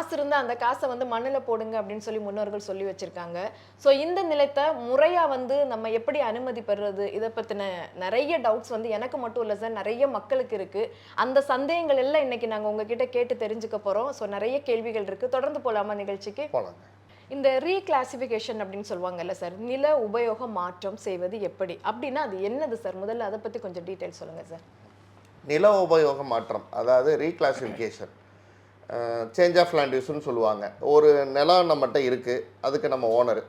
காசு இருந்தா அந்த காசை வந்து மண்ணுல போடுங்க அப்படின்னு சொல்லி முன்னோர்கள் சொல்லி வச்சிருக்காங்க. ஸோ இந்த நிலத்தை முறையா வந்து நம்ம எப்படி அனுமதி பெறுறது? இதை பத்தின நிறைய டவுட்ஸ் வந்து எனக்கு மட்டும் இல்ல சார், நிறைய மக்களுக்கு இருக்கு. அந்த சந்தேகங்கள் எல்லாம் இன்னைக்கு நாங்க உங்ககிட்ட கேட்டு தெரிஞ்சுக்க போறோம். ஸோ நிறைய கேள்விகள் இருக்கு. தொடர்ந்து போலாமா நிகழ்ச்சிக்கு? போலாங்க. இந்த ரீகிளாசிஃபிகேஷன் அப்படின்னு சொல்லுவாங்கல்ல சார், நில உபயோக மாற்றம் செய்வது எப்படி? அப்படின்னா அது என்னது சார்? முதல்ல அதை பத்தி கொஞ்சம் டீட்டெயில் சொல்லுங்க சார். நில உபயோக மாற்றம், அதாவது ரீகிளாசிஃபிகேஷன், சேஞ்ச் ஆஃப் லேண்ட் யூஸ்ன்னு சொல்லுவாங்க. ஒரு நிலம் நம்மகிட்ட இருக்குது, அதுக்கு நம்ம ஓனரு.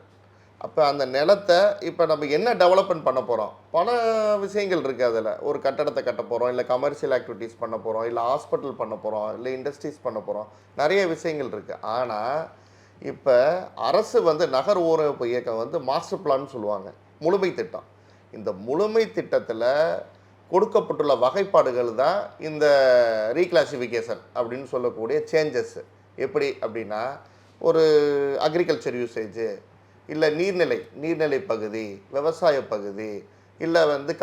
அப்போ அந்த நிலத்தை இப்போ நம்ம என்ன டெவலப்மெண்ட் பண்ண போகிறோம்? பல விஷயங்கள் இருக்குது அதில். ஒரு கட்டடத்தை கட்ட போகிறோம், இல்லை கமர்ஷியல் ஆக்டிவிட்டீஸ் பண்ண போகிறோம், இல்லை ஹாஸ்பிட்டல் பண்ண போகிறோம், இல்லை இண்டஸ்ட்ரீஸ் பண்ண போகிறோம். நிறைய விஷயங்கள் இருக்குது. ஆனால் இப்போ அரசு வந்து நகர் ஊரமைப்பு இயக்கம் வந்து மாஸ்டர் பிளான் சொல்லுவாங்க, முழுமை திட்டம். இந்த முழுமை திட்டத்தில் கொடுக்கப்பட்டுள்ள வகைப்பாடுகள் தான் இந்த ரீகிளாசிஃபிகேஷன் அப்படின்னு சொல்லக்கூடிய சேஞ்சஸ். எப்படி அப்படின்னா, ஒரு அக்ரிகல்ச்சர் யூசேஜு, இல்லை நீர்நிலை பகுதி, விவசாய பகுதி, இல்லை வந்து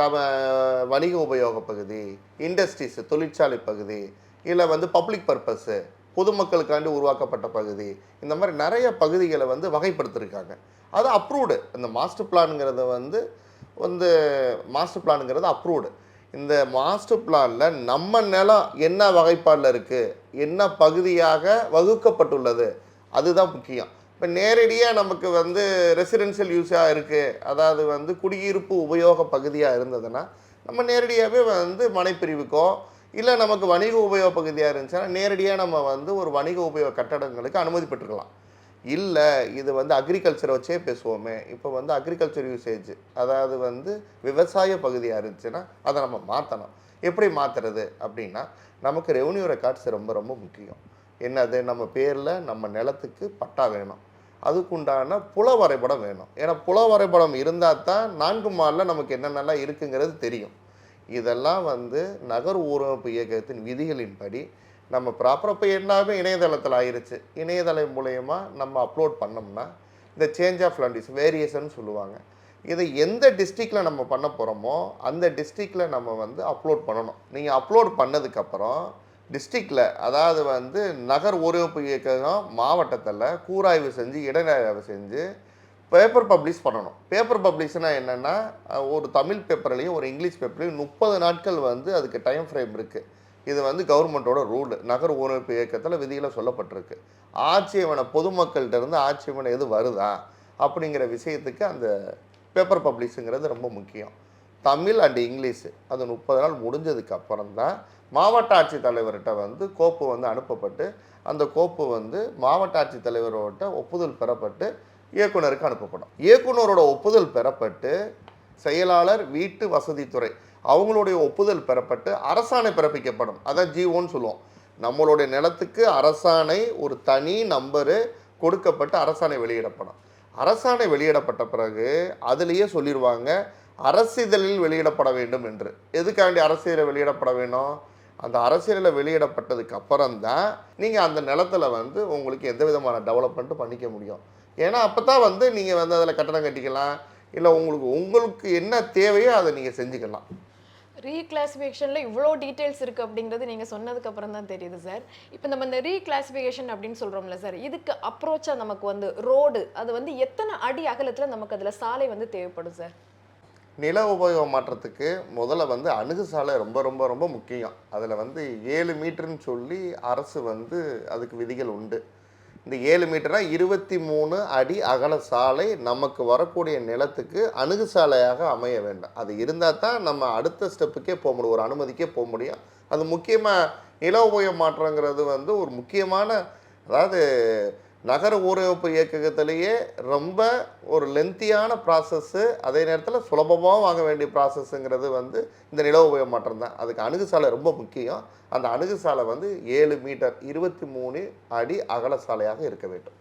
வணிக உபயோக பகுதி, இண்டஸ்ட்ரீஸு தொழிற்சாலை பகுதி, இல்லை வந்து பப்ளிக் பர்பஸ்ஸு பொதுமக்களுக்காண்டி உருவாக்கப்பட்ட பகுதி, இந்த மாதிரி நிறைய பகுதிகளை வந்து வகைப்படுத்திருக்காங்க. அது அப்ரூவ்டு. இந்த மாஸ்டர் பிளானுங்கிறது வந்து மாஸ்டர் பிளானுங்கிறது அப்ரூவ்டு. இந்த மாஸ்டர் பிளானில் நம்ம நிலம் என்ன வகைப்பாடில் இருக்குது, என்ன பகுதியாக வகுக்கப்பட்டுள்ளது, அதுதான் முக்கியம். இப்போ நேரடியாக நமக்கு வந்து ரெசிடென்ஷியல் யூஸாக இருக்குது, அதாவது வந்து குடியிருப்பு உபயோக பகுதியாக இருந்ததுன்னா நம்ம நேரடியாகவே வந்து மனைப்பிரிவுக்கோ, இல்லை நமக்கு வணிக உபயோக பகுதியாக இருந்துச்சுன்னா நேரடியாக நம்ம வந்து ஒரு வணிக உபயோக கட்டடங்களுக்கு அனுமதி பெற்றுக்கலாம். இல்லை இது வந்து அக்ரிகல்ச்சரை வச்சே பேசுவோமே, இப்போ வந்து அக்ரிகல்ச்சர் யூசேஜ், அதாவது வந்து விவசாய பகுதியாக இருந்துச்சுன்னா அதை நம்ம மாற்றணும். எப்படி மாற்றுறது அப்படின்னா, நமக்கு ரெவன்யூ ரெக்கார்ட்ஸ் ரொம்ப ரொம்ப முக்கியம். என்னது, நம்ம பேரில் நம்ம நிலத்துக்கு பட்டா வேணும், அதுக்குண்டான புல வரைபடம் வேணும். ஏன்னா புல வரைபடம் இருந்தால் தான் 4 மாலில் நமக்கு என்னென்னலாம் இருக்குங்கிறது தெரியும். இதெல்லாம் வந்து நகர் ஊரமைப்பு இயக்கத்தின் விதிகளின்படி நம்ம ப்ராப்பராக இப்போ எல்லாமே இணையதளத்தில் ஆயிடுச்சு. இணையதளம் மூலயமா நம்ம அப்லோட் பண்ணோம்னா இந்த சேஞ்ச் ஆஃப் லேண்ட் வேரியேஷன் சொல்லுவாங்க. இதை எந்த டிஸ்ட்ரிக்டில் நம்ம பண்ண போகிறோமோ அந்த டிஸ்ட்ரிக்டில் நம்ம வந்து அப்லோட் பண்ணணும். நீங்கள் அப்லோட் பண்ணதுக்கப்புறம் டிஸ்ட்ரிக்டில், அதாவது வந்து நகர் ஊரமைப்பு இயக்கம் மாவட்டத்தில் கூராய்வு செஞ்சு இடைநிலை செஞ்சு பேப்பர் பப்ளிஷ் பண்ணணும். பேப்பர் பப்ளிஷ்னால் என்னென்னா, ஒரு தமிழ் பேப்பர்லேயும் ஒரு இங்கிலீஷ் பேப்பர்லேயும் 30 நாட்கள் வந்து அதுக்கு டைம் ஃப்ரேம் இருக்குது. இது வந்து கவர்மெண்ட்டோட ரூல், நகர் ஊரமைப்பு இயக்கத்தில் விதியில் சொல்லப்பட்டிருக்கு. ஆட்சேபனை பொதுமக்கள்கிட்ட இருந்து ஆட்சேபனை எது வருதா அப்படிங்கிற விஷயத்துக்கு அந்த பேப்பர் பப்ளிஷுங்கிறது ரொம்ப முக்கியம். தமிழ் அண்ட் இங்கிலீஷு அது 30 நாள் முடிஞ்சதுக்கு அப்புறம் தான் மாவட்ட ஆட்சித்தலைவர்கிட்ட வந்து கோப்பு வந்து அனுப்பப்பட்டு, அந்த கோப்பு வந்து மாவட்ட ஆட்சித்தலைவரோட ஒப்புதல் பெறப்பட்டு இயக்குனருக்கு அனுப்பப்படும். இயக்குனரோட ஒப்புதல் பெறப்பட்டு செயலாளர் வீட்டு வசதித்துறை அவங்களுடைய ஒப்புதல் பெறப்பட்டு அரசாணை பிறப்பிக்கப்படும். அதான் ஜிஓன்னு சொல்லுவோம். நம்மளுடைய நிலத்துக்கு அரசாணை ஒரு தனி நம்பரு கொடுக்கப்பட்டு அரசாணை வெளியிடப்படும். அரசாணை வெளியிடப்பட்ட பிறகு அதுலேயே சொல்லிடுவாங்க அரசிதழில் வெளியிடப்பட வேண்டும் என்று. எதுக்காண்டி அரசியலில் வெளியிடப்பட வேணும்? அந்த அரசியலில் வெளியிடப்பட்டதுக்கு அப்புறம்தான் நீங்கள் அந்த நிலத்தில் வந்து உங்களுக்கு எந்த விதமான டெவலப்மெண்ட்டும் பண்ணிக்க முடியும். ஏன்னா அப்போ தான் வந்து நீங்கள் வந்து அதில் கட்டடம் கட்டிக்கலாம், இல்லை உங்களுக்கு என்ன தேவையோ அதை நீங்கள் செஞ்சுக்கலாம். ரீகிளாசிஃபிகேஷனில் இவ்வளோ டீட்டெயில்ஸ் இருக்குது அப்படிங்கிறது நீங்கள் சொன்னதுக்கு அப்புறம் தான் தெரியுது சார். இப்போ நம்ம இந்த ரீகிளாசிஃபிகேஷன் அப்படின்னு சொல்கிறோம்ல சார், இதுக்கு அப்ரோச்சாக நமக்கு வந்து ரோடு, அது வந்து எத்தனை அடி அகலத்தில் நமக்கு அதில் சாலை வந்து தேவைப்படும் சார்? நில உபயோக மாற்றத்துக்கு முதல்ல வந்து அணுகு சாலை ரொம்ப ரொம்ப ரொம்ப முக்கியம். அதில் வந்து 7 மீட்டர்னு சொல்லி அரசு வந்து அதுக்கு விதிகள் உண்டு. இந்த 7 மீட்டரா 23 அடி அகல சாலை நமக்கு வரக்கூடிய நிலத்துக்கு அணுகு சாலையாக அமைய வேண்டும். அது இருந்தால் தான் நம்ம அடுத்த ஸ்டெப்புக்கே போக முடியும், ஒரு அனுமதிக்கே போக முடியும். அது முக்கியமாக நில உபயோக மாற்றங்கிறது வந்து ஒரு முக்கியமான, அதாவது நகர ஊரமைப்பு இயக்கத்திலேயே ரொம்ப ஒரு லென்த்தியான ப்ராசஸ்ஸு, அதே நேரத்தில் சுலபமாக வாங்க வேண்டிய ப்ராசஸ்ஸுங்கிறது வந்து இந்த நில உபயோக மாற்றம் தான். அதுக்கு அணுகு சாலை ரொம்ப முக்கியம். அந்த அணுகு சாலை வந்து 7 மீட்டர் 23 அடி அகல சாலையாக இருக்க வேண்டும்.